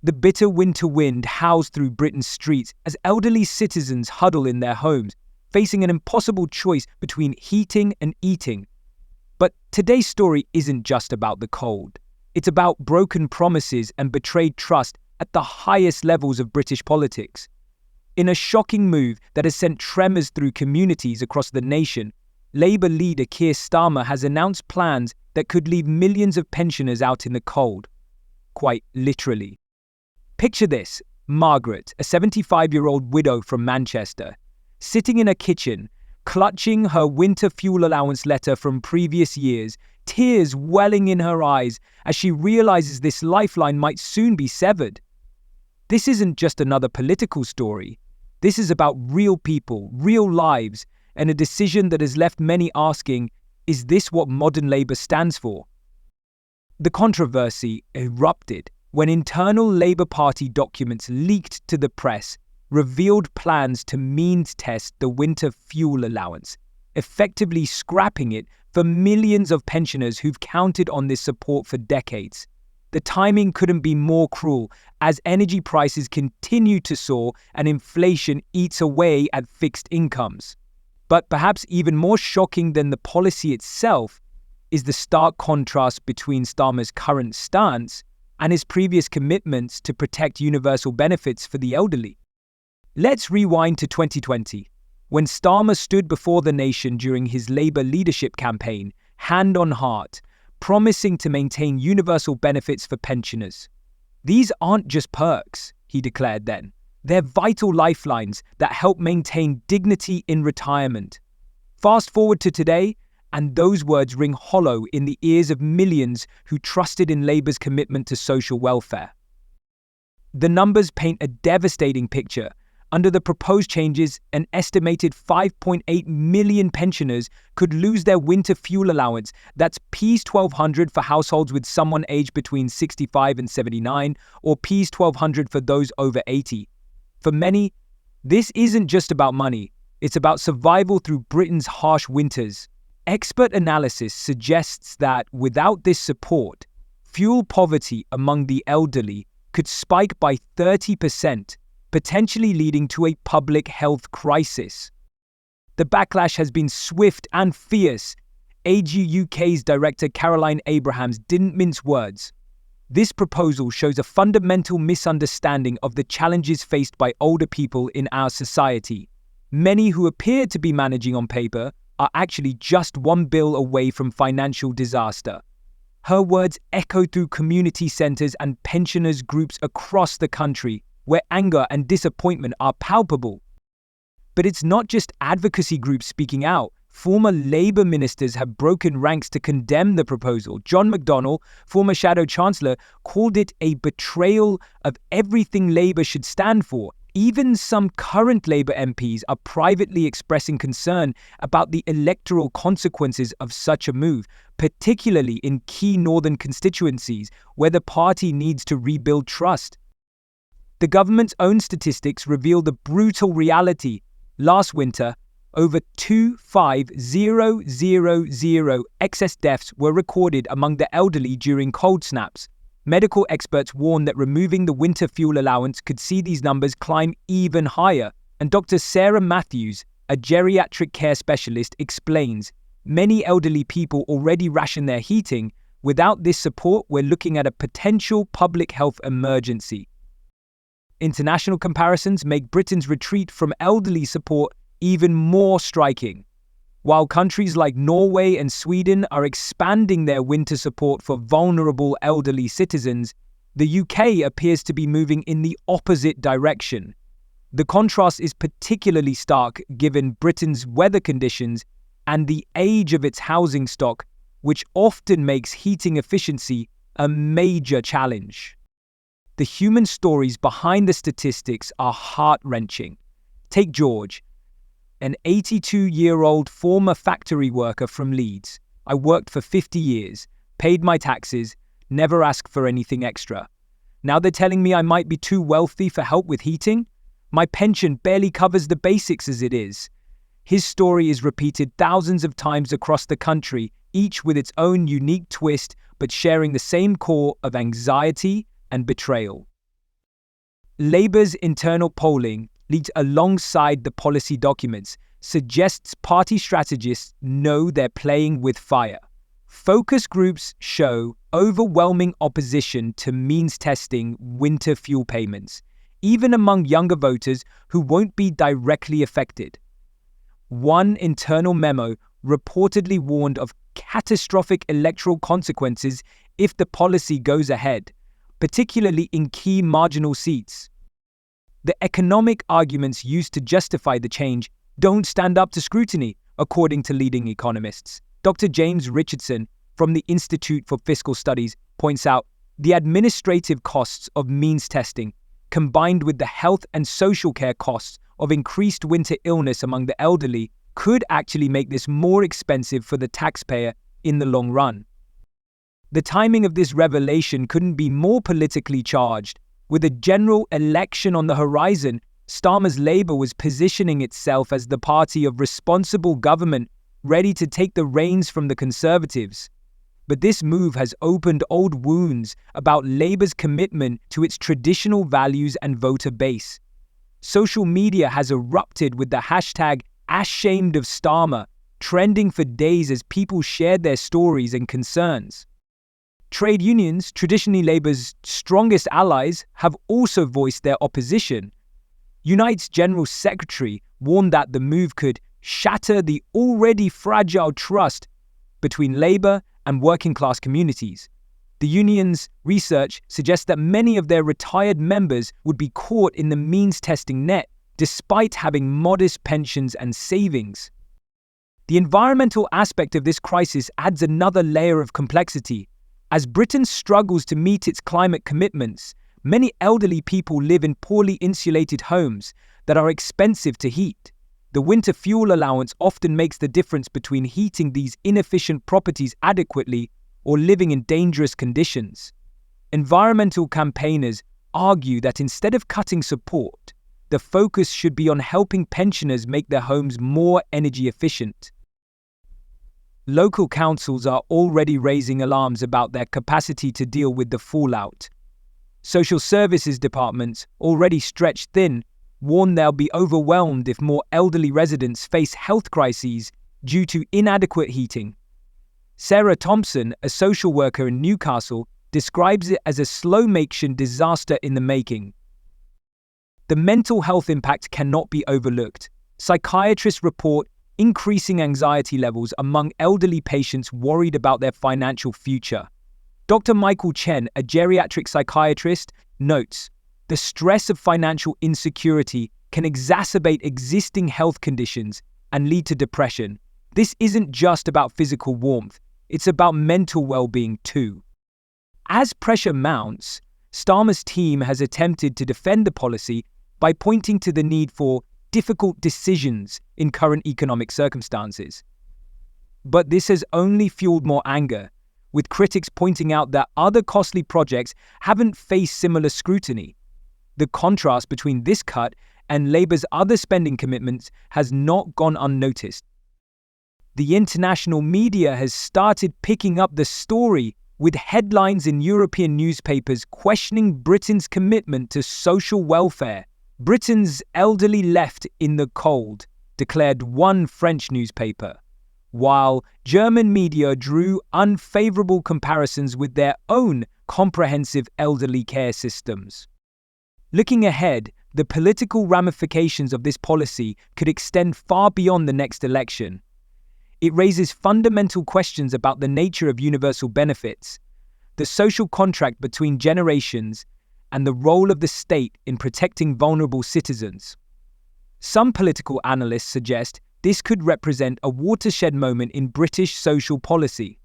The bitter winter wind howls through Britain's streets as elderly citizens huddle in their homes, facing an impossible choice between heating and eating. But today's story isn't just about the cold. It's about broken promises and betrayed trust at the highest levels of British politics. In a shocking move that has sent tremors through communities across the nation, Labour leader Keir Starmer has announced plans that could leave millions of pensioners out in the cold. Quite literally. Picture this: Margaret, a 75-year-old widow from Manchester, sitting in a kitchen, clutching her winter fuel allowance letter from previous years, tears welling in her eyes as she realizes this lifeline might soon be severed. This isn't just another political story. This is about real people, real lives, and a decision that has left many asking, is this what modern Labour stands for? The controversy erupted when internal Labour Party documents leaked to the press revealed plans to means test the winter fuel allowance, effectively scrapping it for millions of pensioners who've counted on this support for decades. The timing couldn't be more cruel as energy prices continue to soar and inflation eats away at fixed incomes. But perhaps even more shocking than the policy itself is the stark contrast between Starmer's current stance and his previous commitments to protect universal benefits for the elderly. Let's rewind to 2020, when Starmer stood before the nation during his Labour leadership campaign, hand on heart, promising to maintain universal benefits for pensioners. These aren't just perks, he declared then. They're vital lifelines that help maintain dignity in retirement. Fast forward to today, and those words ring hollow in the ears of millions who trusted in Labour's commitment to social welfare. The numbers paint a devastating picture. Under the proposed changes, an estimated 5.8 million pensioners could lose their winter fuel allowance. That's Ps 1,200 for households with someone aged between 65 and 79, or Ps 1,200 for those over 80. For many, this isn't just about money. It's about survival through Britain's harsh winters. Expert analysis suggests that without this support, fuel poverty among the elderly could spike by 30%, potentially leading to a public health crisis. The backlash has been swift and fierce. AG UK's director Caroline Abrahams didn't mince words. This proposal shows a fundamental misunderstanding of the challenges faced by older people in our society. Many who appear to be managing on paper are actually just one bill away from financial disaster. Her words echo through community centres and pensioners groups across the country, where anger and disappointment are palpable. But it's not just advocacy groups speaking out. Former Labour ministers have broken ranks to condemn the proposal. John McDonnell, former Shadow Chancellor, called it a betrayal of everything Labour should stand for. Even some current Labour MPs are privately expressing concern about the electoral consequences of such a move, particularly in key northern constituencies where the party needs to rebuild trust. The government's own statistics reveal the brutal reality. Last winter, over 250,000 excess deaths were recorded among the elderly during cold snaps. Medical experts warn that removing the winter fuel allowance could see these numbers climb even higher. And Dr. Sarah Matthews, a geriatric care specialist, explains, many elderly people already ration their heating. Without this support, we're looking at a potential public health emergency. International comparisons make Britain's retreat from elderly support even more striking. While countries like Norway and Sweden are expanding their winter support for vulnerable elderly citizens, the UK appears to be moving in the opposite direction. The contrast is particularly stark given Britain's weather conditions and the age of its housing stock, which often makes heating efficiency a major challenge. The human stories behind the statistics are heart-wrenching. Take George, an 82-year-old former factory worker from Leeds. I worked for 50 years, paid my taxes, never asked for anything extra. Now they're telling me I might be too wealthy for help with heating? My pension barely covers the basics as it is. His story is repeated thousands of times across the country, each with its own unique twist, but sharing the same core of anxiety and betrayal. Labour's internal polling, leaked alongside the policy documents, suggests party strategists know they're playing with fire. Focus groups show overwhelming opposition to means testing winter fuel payments, even among younger voters who won't be directly affected. One internal memo reportedly warned of catastrophic electoral consequences if the policy goes ahead, particularly in key marginal seats. The economic arguments used to justify the change don't stand up to scrutiny, according to leading economists. Dr. James Richardson from the Institute for Fiscal Studies points out the administrative costs of means testing, combined with the health and social care costs of increased winter illness among the elderly, could actually make this more expensive for the taxpayer in the long run. The timing of this revelation couldn't be more politically charged. With a general election on the horizon, Starmer's Labour was positioning itself as the party of responsible government, ready to take the reins from the Conservatives. But this move has opened old wounds about Labour's commitment to its traditional values and voter base. Social media has erupted with the hashtag #AshamedOfStarmer, trending for days as people shared their stories and concerns. Trade unions, traditionally Labour's strongest allies, have also voiced their opposition. Unite's General Secretary warned that the move could shatter the already fragile trust between Labour and working-class communities. The union's research suggests that many of their retired members would be caught in the means-testing net, despite having modest pensions and savings. The environmental aspect of this crisis adds another layer of complexity. As Britain struggles to meet its climate commitments, many elderly people live in poorly insulated homes that are expensive to heat. The winter fuel allowance often makes the difference between heating these inefficient properties adequately or living in dangerous conditions. Environmental campaigners argue that instead of cutting support, the focus should be on helping pensioners make their homes more energy efficient. Local councils are already raising alarms about their capacity to deal with the fallout. Social services departments, already stretched thin, warn they'll be overwhelmed if more elderly residents face health crises due to inadequate heating. Sarah Thompson, a social worker in Newcastle, describes it as a slow-motion disaster in the making. The mental health impact cannot be overlooked. Psychiatrists report increasing anxiety levels among elderly patients worried about their financial future. Dr. Michael Chen, a geriatric psychiatrist, notes, the stress of financial insecurity can exacerbate existing health conditions and lead to depression. This isn't just about physical warmth, it's about mental well-being too. As pressure mounts, Starmer's team has attempted to defend the policy by pointing to the need for difficult decisions in current economic circumstances. But this has only fueled more anger, with critics pointing out that other costly projects haven't faced similar scrutiny. The contrast between this cut and Labour's other spending commitments has not gone unnoticed. The international media has started picking up the story, with headlines in European newspapers questioning Britain's commitment to social welfare. Britain's elderly left in the cold, declared one French newspaper, while German media drew unfavourable comparisons with their own comprehensive elderly care systems. Looking ahead, the political ramifications of this policy could extend far beyond the next election. It raises fundamental questions about the nature of universal benefits, the social contract between generations, and the role of the state in protecting vulnerable citizens. Some political analysts suggest this could represent a watershed moment in British social policy.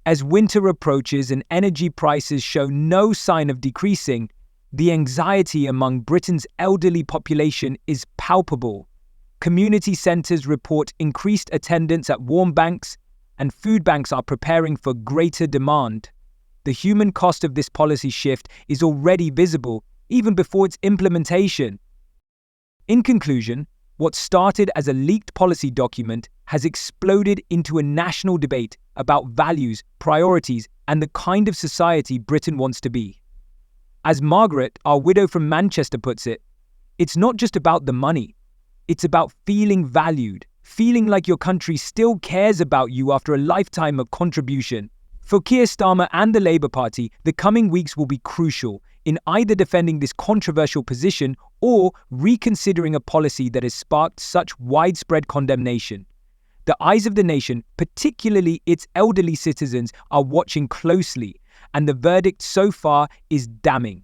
As winter approaches and energy prices show no sign of decreasing, the anxiety among Britain's elderly population is palpable. Community centres report increased attendance at warm banks, and food banks are preparing for greater demand. The human cost of this policy shift is already visible, even before its implementation. In conclusion, what started as a leaked policy document has exploded into a national debate about values, priorities, and the kind of society Britain wants to be. As Margaret, our widow from Manchester, puts it, it's not just about the money. It's about feeling valued, feeling like your country still cares about you after a lifetime of contribution. For Keir Starmer and the Labour Party, the coming weeks will be crucial in either defending this controversial position or reconsidering a policy that has sparked such widespread condemnation. The eyes of the nation, particularly its elderly citizens, are watching closely, and the verdict so far is damning.